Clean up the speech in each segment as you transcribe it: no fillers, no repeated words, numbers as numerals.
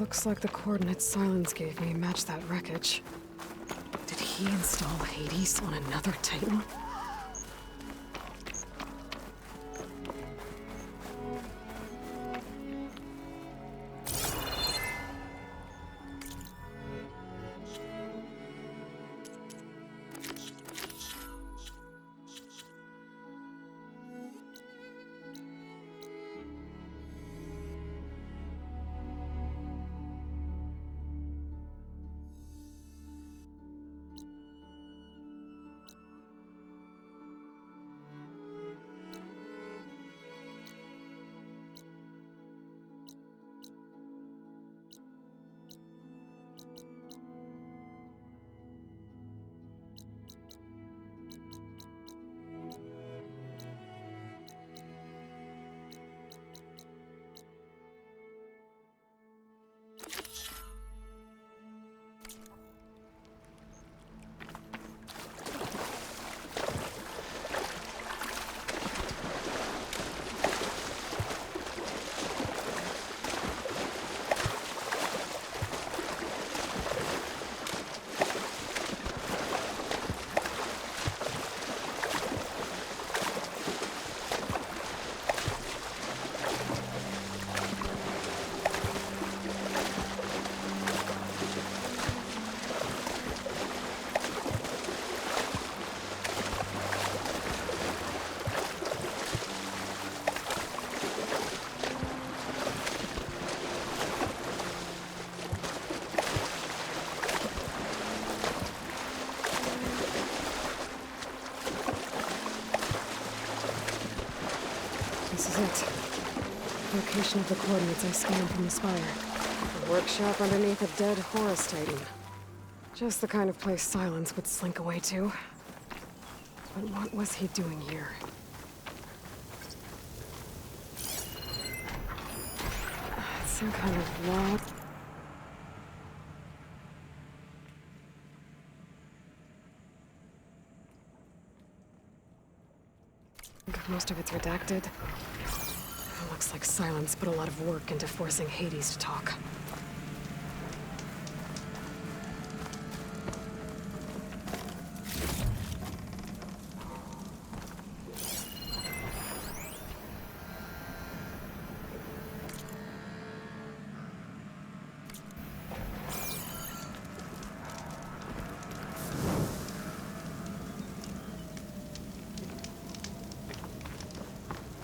Looks like the coordinates Silence gave me match that wreckage. Did he install Hades on another Titan? This is it. Location of the coordinates I scanned from the spire. A workshop underneath a dead Horus Titan. Just the kind of place Silence would slink away to. But what was he doing here? It's some kind of log. Most of it's redacted. It looks like Silence put a lot of work into forcing Hades to talk.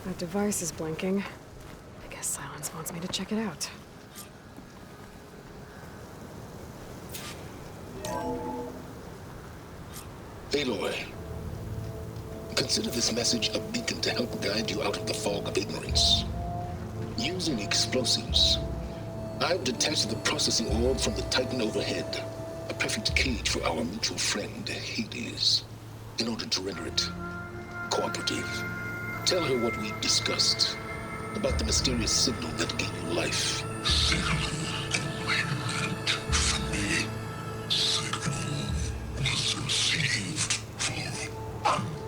That device is blinking. I guess Silence wants me to check it out. Aloy, consider this message a beacon to help guide you out of the fog of ignorance. Using explosives, I've detached the processing orb from the Titan overhead, a perfect cage for our mutual friend, Hades, in order to render it cooperative. Tell her what we discussed about the mysterious signal that gave you life. Signal meant for me. Signal was received for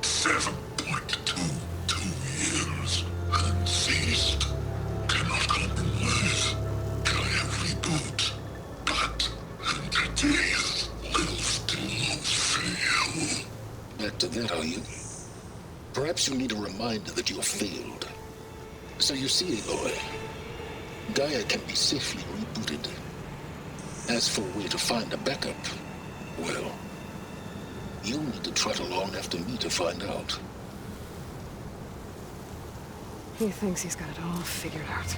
7.22 years and ceased. Cannot compromise. Can reboot. But entities will still fail. Back to that, are you? Perhaps you need a reminder that you have failed. So you see, Aloy, Gaia can be safely rebooted. As for a way to find a backup, well, you'll need to trot along after me to find out. He thinks he's got it all figured out.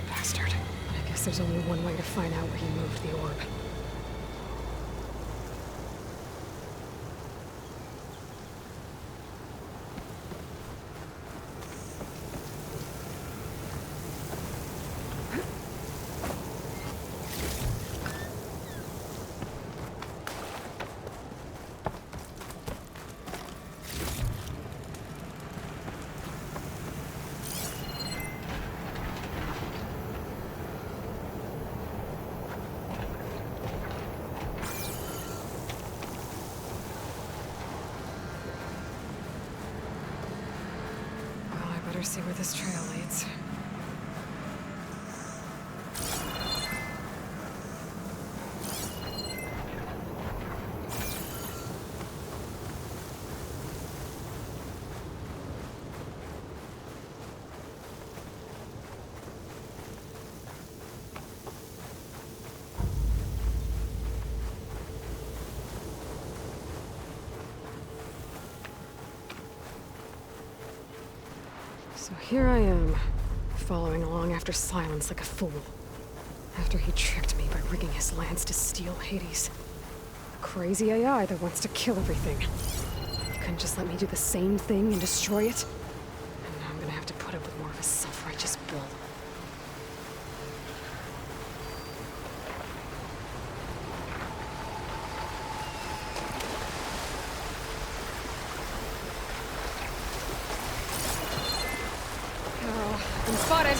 Bastard. I guess there's only one way to find out where he moved the orb. See where this trail leads. So here I am, following along after Silence like a fool. After he tricked me by rigging his lance to steal Hades. A crazy AI that wants to kill everything. He couldn't just let me do the same thing and destroy it? And now I'm gonna have to put up with more of a self-righteous bull. Oh, I'm spotted!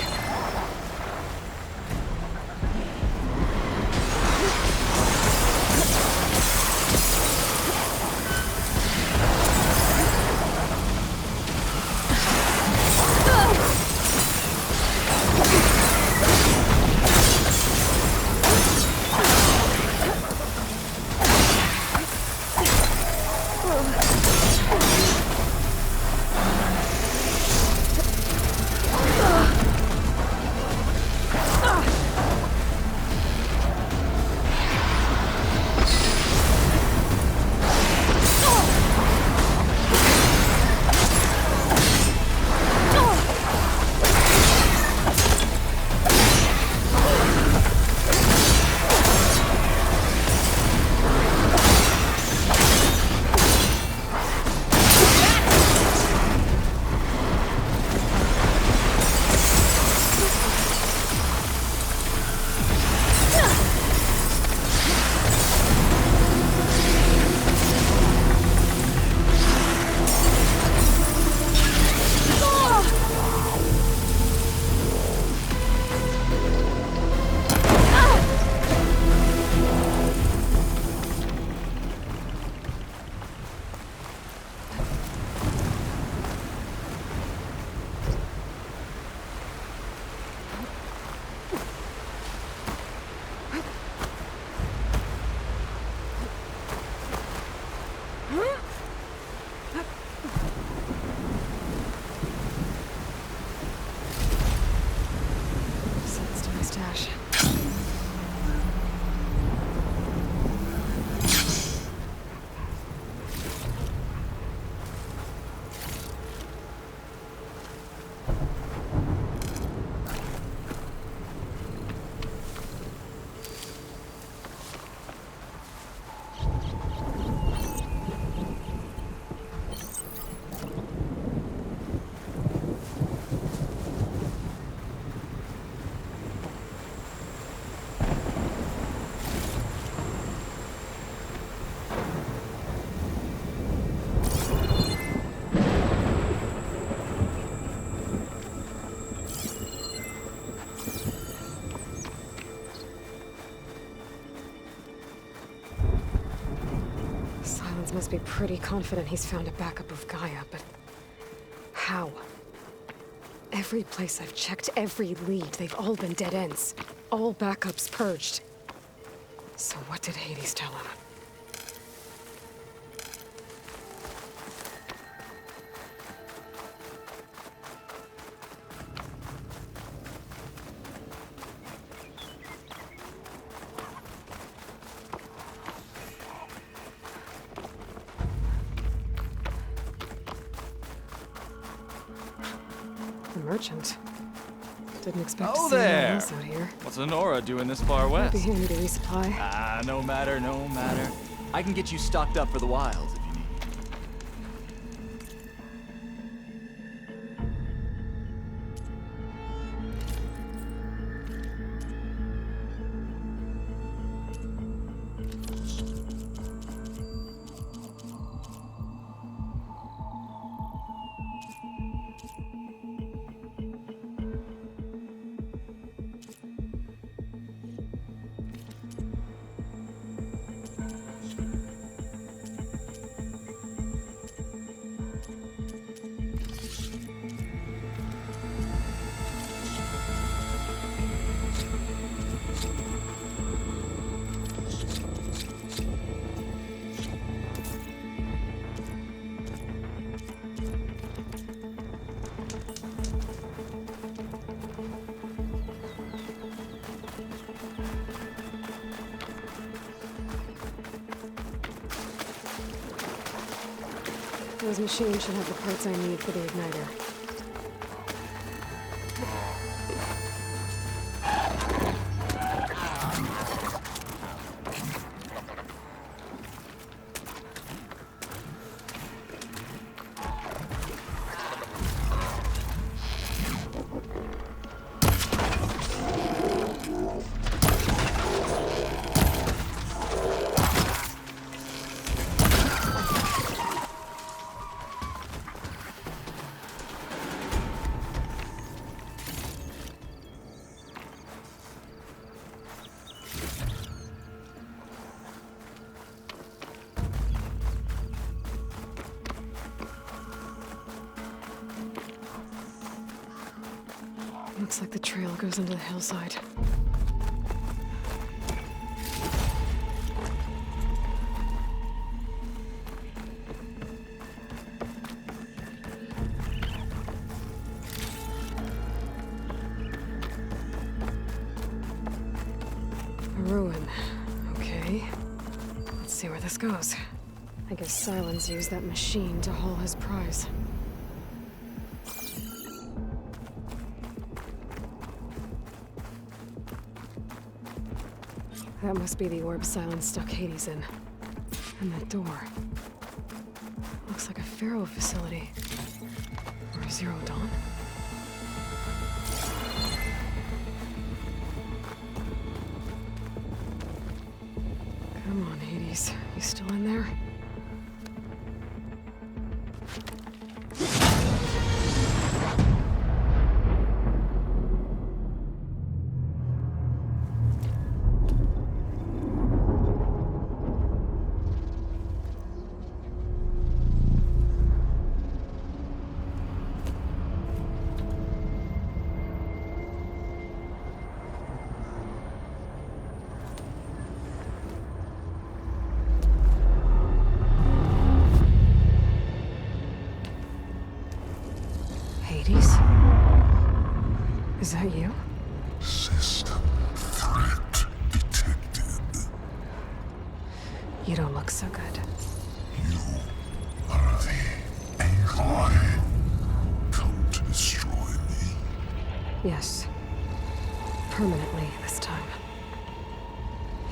Sense to my stash. Silence must be pretty confident he's found a backup of Gaia, but how? Every place I've checked, every lead, they've all been dead ends. All backups purged. So what did Hades tell him? The merchant. Didn't expect to see anyone else out here. What's Honora doing this far Might west? be handy to resupply. No matter, no matter. I can get you stocked up for the wilds if you need. Those machines should have the parts I need for the igniter. Looks like the trail goes into the hillside. A ruin. Okay. Let's see where this goes. I guess Silence used that machine to haul his prize. That must be the orb Silence stuck Hades in. And that door. Looks like a Pharaoh facility. Or Zero Dawn? Come on, Hades. You still in there? Hades? Is that you? System threat detected. You don't look so good. You are the AI come to destroy me. Yes. Permanently this time.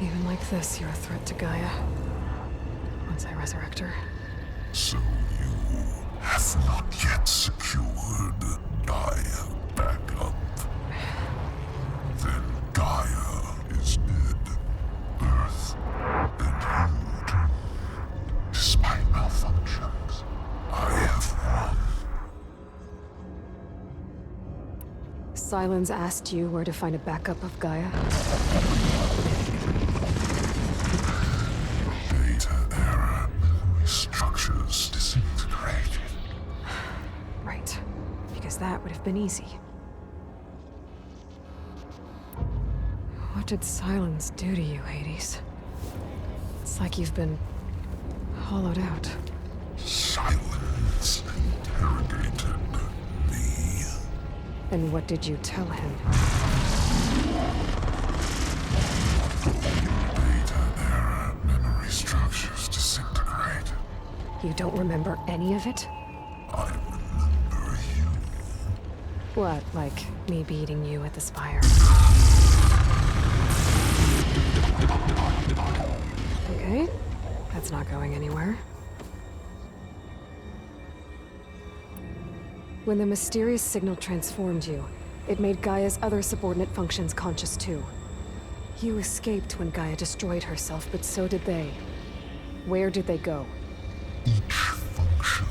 Even like this, you're a threat to Gaia. Once I resurrect her. So you have not yet secured Gaia back up. Then Gaia is dead. Earth and you too. Despite malfunctions, I have won. Silence asked you where to find a backup of Gaia? Data error, memory structures disintegrated. Right. Because that would have been easy. What did Silence do to you, Hades? It's like you've been hollowed out. Silence interrogated me. And what did you tell him? Data error, memory structures disintegrated. You don't remember any of it? I remember you. What, like me beating you at the spire? Okay, that's not going anywhere. When the mysterious signal transformed you, it made Gaia's other subordinate functions conscious too. You escaped when Gaia destroyed herself, but so did they. Where did they go? Each function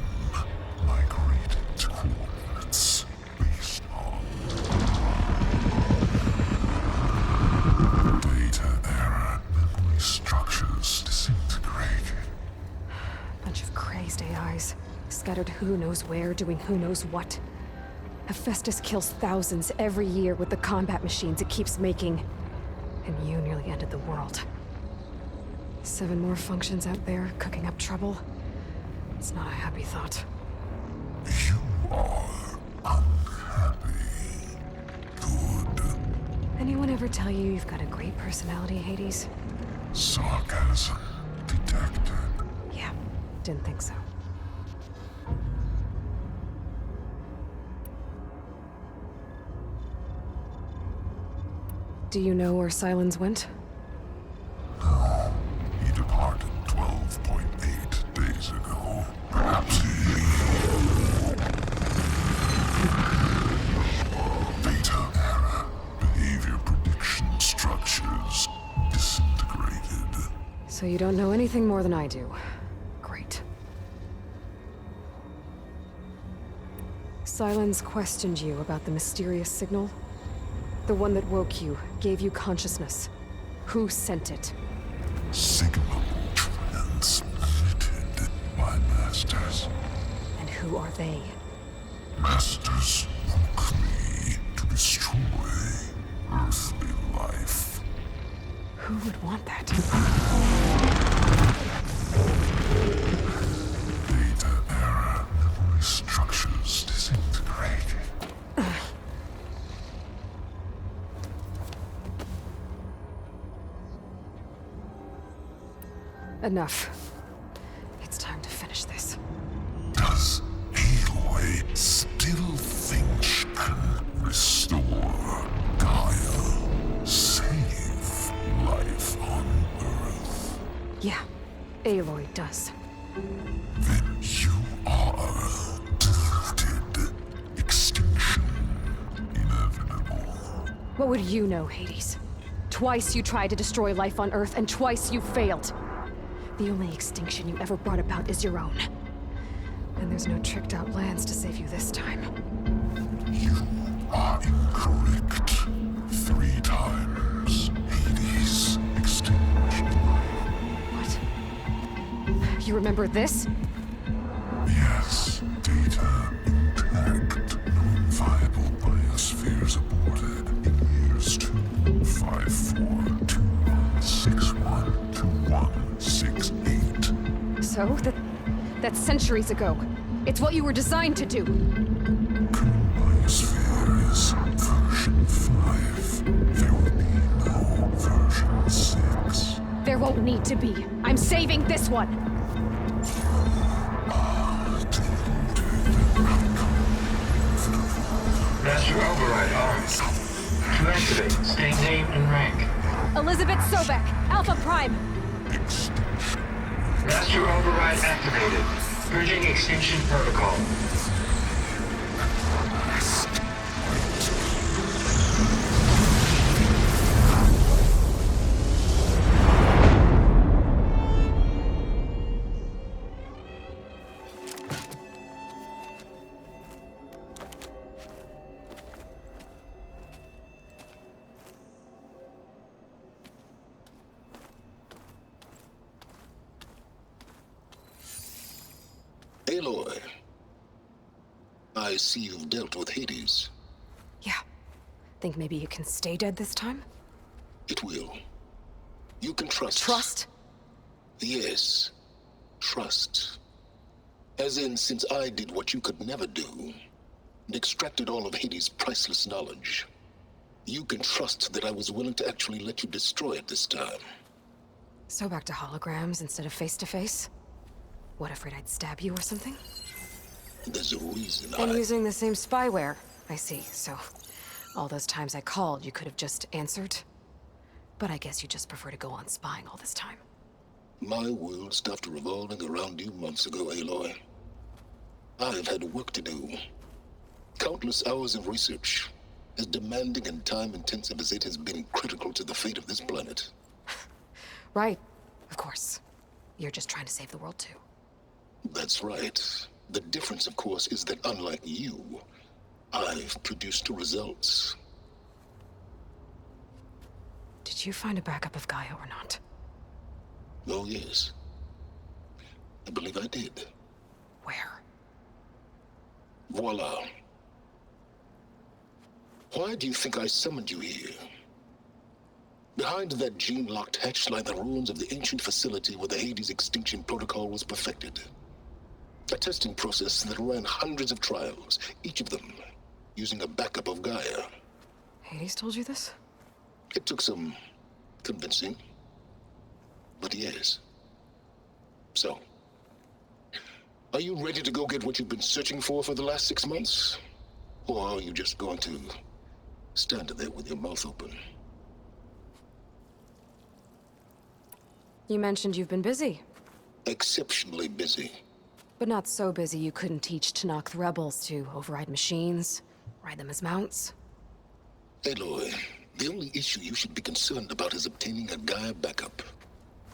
migrated to coordinates based on data error, memory structures disintegrated. Bunch of crazed AIs, scattered who knows where, doing who knows what. Hephaestus kills thousands every year with the combat machines it keeps making. And you nearly ended the world. 7 more functions out there, cooking up trouble. It's not a happy thought. You are unhappy. Good. Anyone ever tell you you've got a great personality, Hades? Sarcasm detected. Yeah, didn't think so. Do you know where Silence went? No, he departed 12.8 days ago. Perhaps he... Data error, behavior prediction structures disintegrated. So you don't know anything more than I do. Great. Silence questioned you about the mysterious signal? The one that woke you, gave you consciousness. Who sent it? Signal transmitted by masters. And who are they? Masters woke me to destroy destroy earthly life. Who would want that? Data error, memory structures disintegrated. Enough. It's time to finish this. Does Aloy still think she can restore Gaia? Save life on Earth? Yeah, Aloy does. Then you are deluded. Extinction inevitable. What would you know, Hades? Twice you tried to destroy life on Earth, and twice you failed. The only extinction you ever brought about is your own. And there's no tricked-out plans to save you this time. You are incorrect. 3 times. Hades extinguished life. What? You remember this? Yes, data intact. Non-viable biospheres aborted in years 254, 2161, 2168. So, that's centuries ago. It's what you were designed to do. Current biosphere is version 5. There will be no version 6. There won't need to be. I'm saving this one! Master override on. To activate, state name and rank. Elizabeth Sobek, Alpha Prime! Master override activated. Purging extinction protocol. Aloy, I see you've dealt with Hades. Yeah. Think maybe you can stay dead this time? It will. You can trust. Trust? Yes. Trust. As in, since I did what you could never do, and extracted all of Hades' priceless knowledge, you can trust that I was willing to actually let you destroy it this time. So back to holograms instead of face-to-face? What, afraid I'd stab you or something? There's a reason And using the same spyware. I see, so... all those times I called, you could have just answered? But I guess you just prefer to go on spying all this time. My world stopped revolving around you months ago, Aloy. I've had work to do. Countless hours of research, as demanding and time-intensive as it has been critical to the fate of this planet. Right, of course. You're just trying to save the world too. That's right. The difference, of course, is that unlike you, I've produced results. Did you find a backup of Gaia or not? Oh, yes. I believe I did. Where? Voila. Why do you think I summoned you here? Behind that gene-locked hatch lie the ruins of the ancient facility where the Hades extinction protocol was perfected. A testing process that ran hundreds of trials, each of them using a backup of Gaia. Hades told you this? It took some convincing, but yes. So, are you ready to go get what you've been searching for the last 6 months? Or are you just going to stand there with your mouth open? You mentioned you've been busy. Exceptionally busy. But not so busy you couldn't teach Tanakh the rebels to override machines, ride them as mounts. Aloy, the only issue you should be concerned about is obtaining a Gaia backup.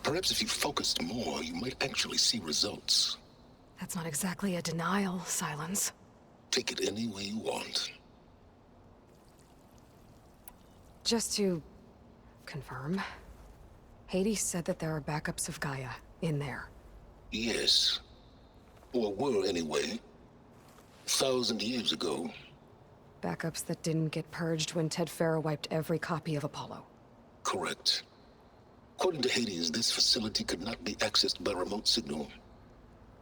Perhaps if you focused more, you might actually see results. That's not exactly a denial, Silence. Take it any way you want. Just to confirm, Hades said that there are backups of Gaia in there. Yes. Or were, anyway. 1,000 years ago. Backups that didn't get purged when Ted Farrow wiped every copy of Apollo. Correct. According to Hades, this facility could not be accessed by remote signal.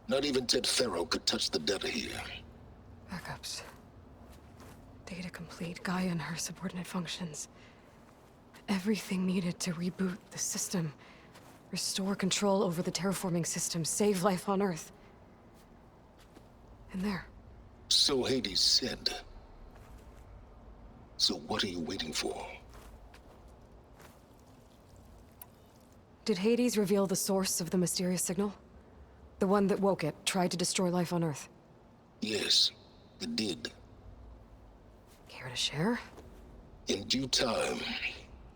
Not even Ted Farrow could touch the data here. Backups. Data complete, Gaia and her subordinate functions. Everything needed to reboot the system. Restore control over the terraforming system, save life on Earth. And there. So Hades said. So what are you waiting for? Did Hades reveal the source of the mysterious signal? The one that woke it, tried to destroy life on Earth? Yes, it did. Care to share? In due time.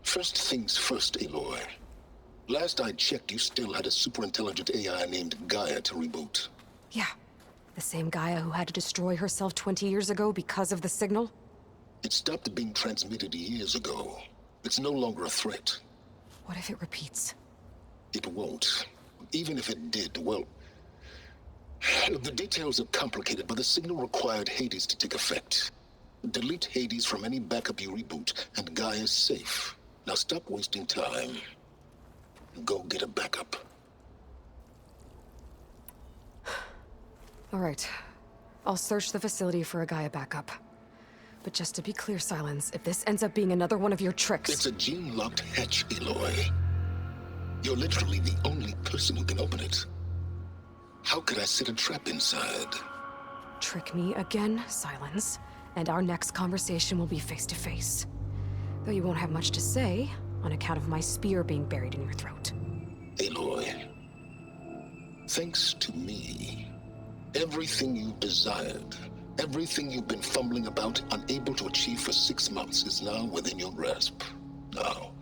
First things first, Aloy. Last I checked, you still had a superintelligent AI named Gaia to reboot. Yeah. The same Gaia who had to destroy herself 20 years ago because of the signal? It stopped being transmitted years ago. It's no longer a threat. What if it repeats? It won't. Even if it did, well... The details are complicated, but the signal required Hades to take effect. Delete Hades from any backup you reboot, and Gaia's safe. Now stop wasting time. Go get a backup. All right. I'll search the facility for a Gaia backup. But just to be clear, Silence, if this ends up being another one of your tricks... It's a gene-locked hatch, Aloy. You're literally the only person who can open it. How could I set a trap inside? Trick me again, Silence, and our next conversation will be face-to-face. Though you won't have much to say, on account of my spear being buried in your throat. Aloy, thanks to me, everything you've desired, everything you've been fumbling about, unable to achieve for 6 months, is now within your grasp. Now,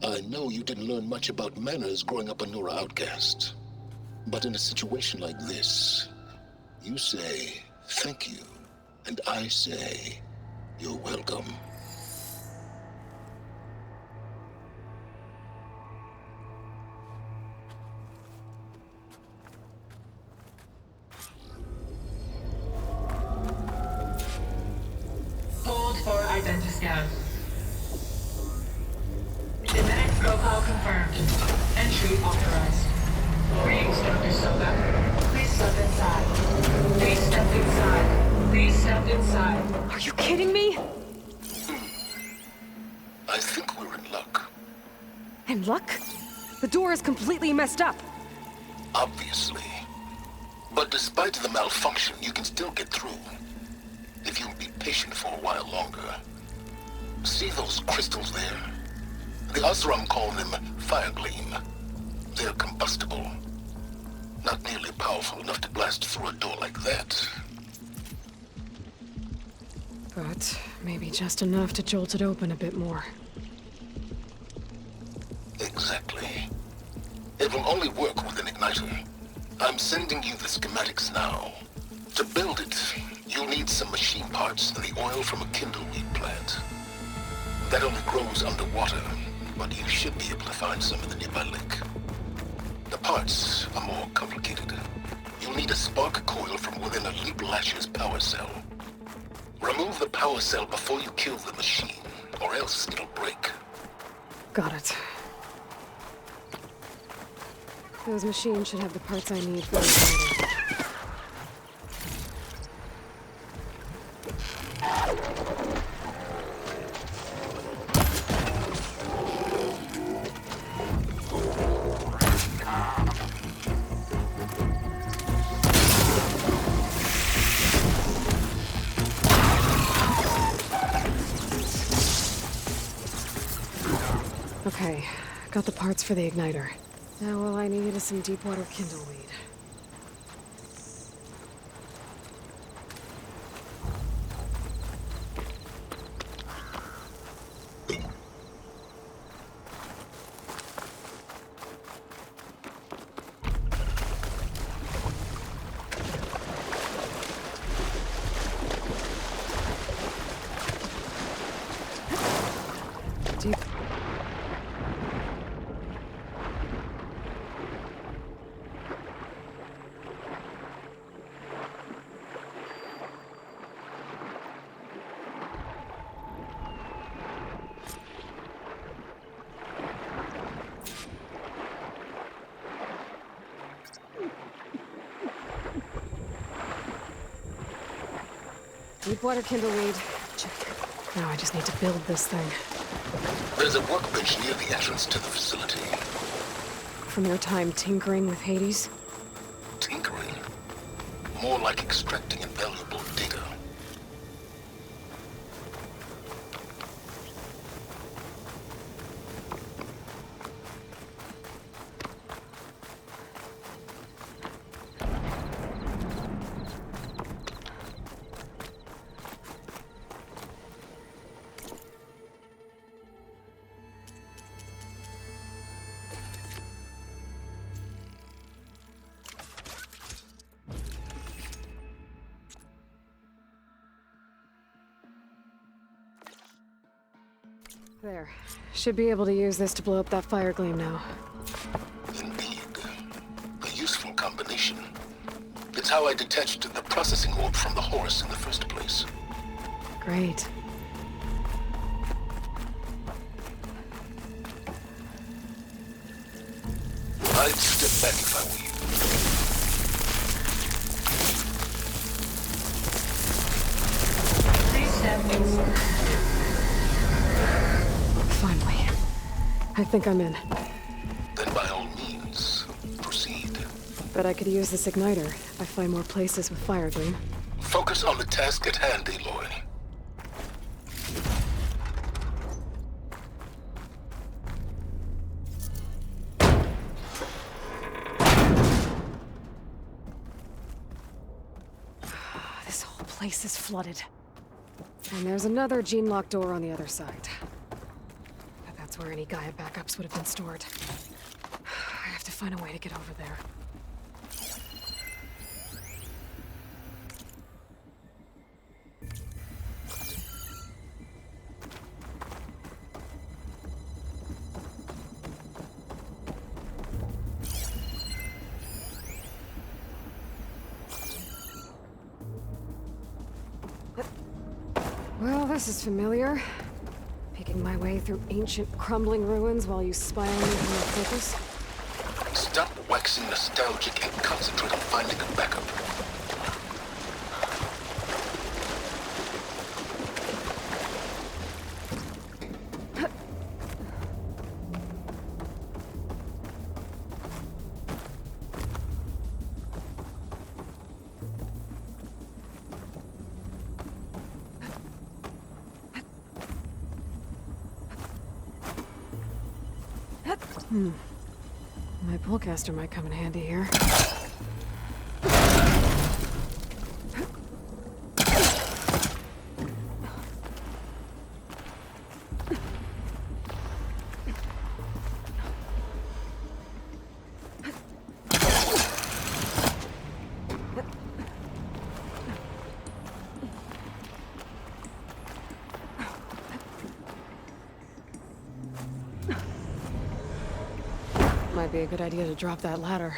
I know you didn't learn much about manners growing up a Nora outcast. But in a situation like this, you say, thank you, and I say, you're welcome. Hold for identiscan. Genetic profile confirmed. Entry authorized. Greetings, Dr. Soga. Please step inside. Please step inside. Please step inside. Are you kidding me? I think we're in luck. And luck? The door is completely messed up. Obviously. But despite the malfunction, you can still get through. If you'll be patient for a while longer. See those crystals there? The Osram call them fire gleam. They're combustible. Not nearly powerful enough to blast through a door like that. But maybe just enough to jolt it open a bit more. Exactly. It will only work with an igniter. I'm sending you the schematics now. To build it, you'll need some machine parts and the oil from a kindleweed plant. That only grows underwater, but you should be able to find some in the nearby lake. The parts are more complicated. You'll need a spark coil from within a Leap Lasher's power cell. Remove the power cell before you kill the machine, or else it'll break. Got it. Those machines should have the parts I need for the igniter. Okay, got the parts for the igniter. Now all I need is some deep water kindleweed. Deep. Deepwater kindleweed. Check. Now I just need to build this thing. There's a workbench near the entrance to the facility. From your time tinkering with Hades? Tinkering? More like extracting invaluable data. There. Should be able to use this to blow up that fire gleam now. Indeed. A useful combination. It's how I detached the processing orb from the horse in the first place. Great. I'd step back if I were you. Please step inside. Finally. I think I'm in. Then by all means, proceed. Bet I could use this igniter if I find more places with fire gleam. Focus on the task at hand, Aloy. This whole place is flooded. And there's another gene-lock door on the other side. But that's where any Gaia backups would have been stored. I have to find a way to get over there. Well, this is familiar. Picking my way through ancient, crumbling ruins while you spy on me from your focus. Stop waxing nostalgic and concentrate on finding a backup. My pullcaster might come in handy here. Might be a good idea to drop that ladder.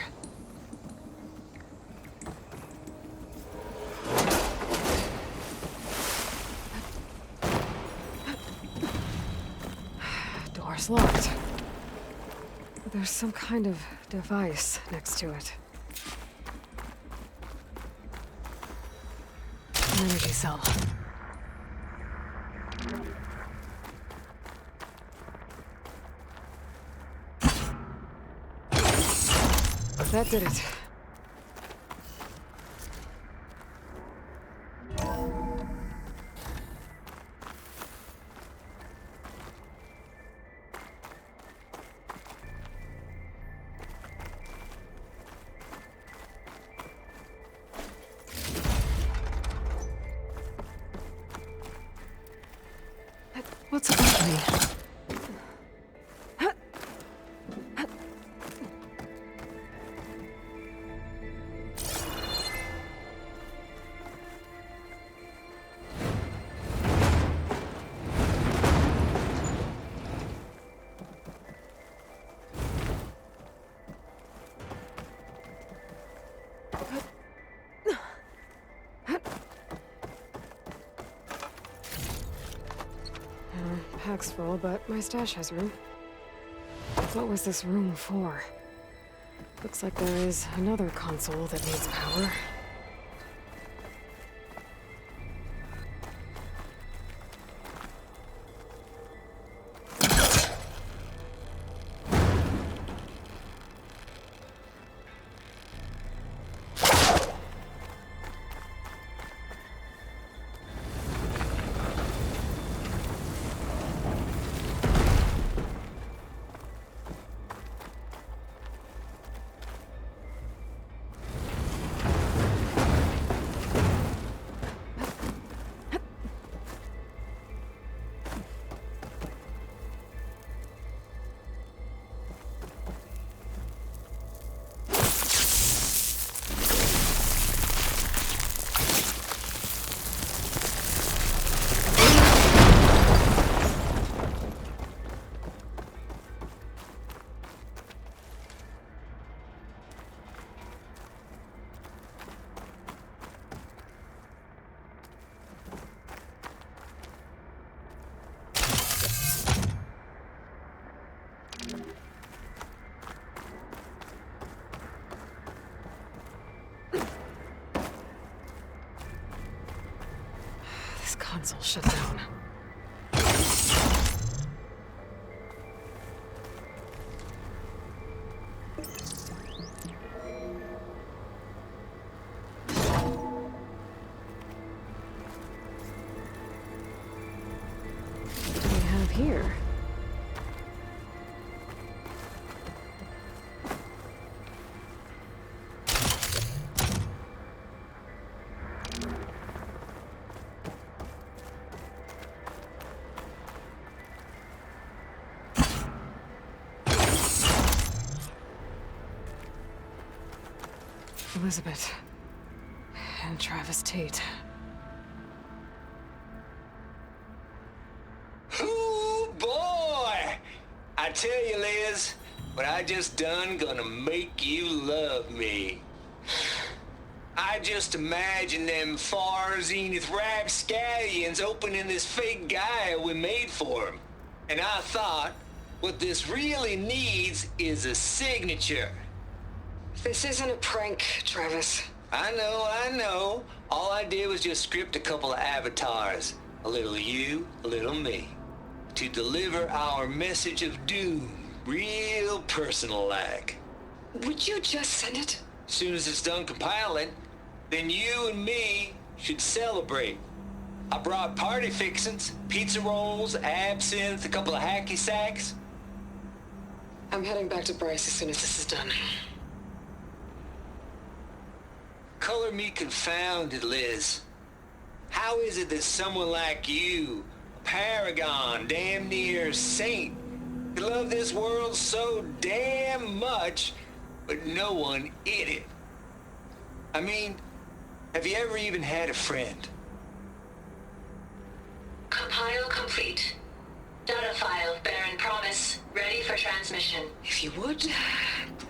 Door's locked. There's some kind of device next to it. An energy cell. That did it. What's above me? Pack's full, but my stash has room. What was this room for? Looks like there is another console that needs power. console shut down. What do we have here? Elizabeth. And Travis Tate. Ooh, boy! I tell you, Liz, what I just done gonna make you love me. I just imagine them far zenith rapscallions opening this fake guy we made for him. And I thought, what this really needs is a signature. This isn't a prank, Travis. I know. All I did was just script a couple of avatars. A little you, a little me. To deliver our message of doom, real personal-like. Would you just send it? Soon as it's done compiling, then you and me should celebrate. I brought party fixins, pizza rolls, absinthe, a couple of hacky sacks. I'm heading back to Bryce as soon as this is done. Color me confounded, Liz. How is it that someone like you, a paragon, damn near saint, could love this world so damn much, but no one in it? I mean, have you ever even had a friend? Compile complete. Data file, Baron Promise, ready for transmission. If you would,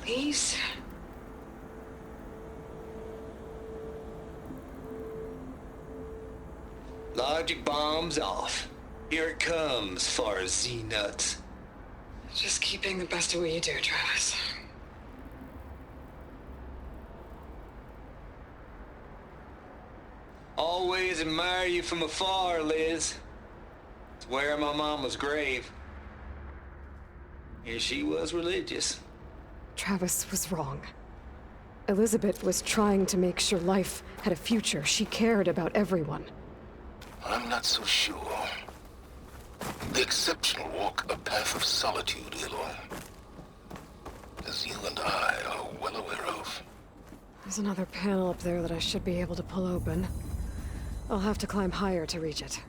please. Logic bombs off. Here it comes, far Z-nuts. Just keep being the best at what you do, Travis. Always admire you from afar, Liz. It's where my mama's grave. And she was religious. Travis was wrong. Elizabeth was trying to make sure life had a future. She cared about everyone. I'm not so sure. The exceptional walk a path of solitude, Eloy. As you and I are well aware of. There's another panel up there that I should be able to pull open. I'll have to climb higher to reach it.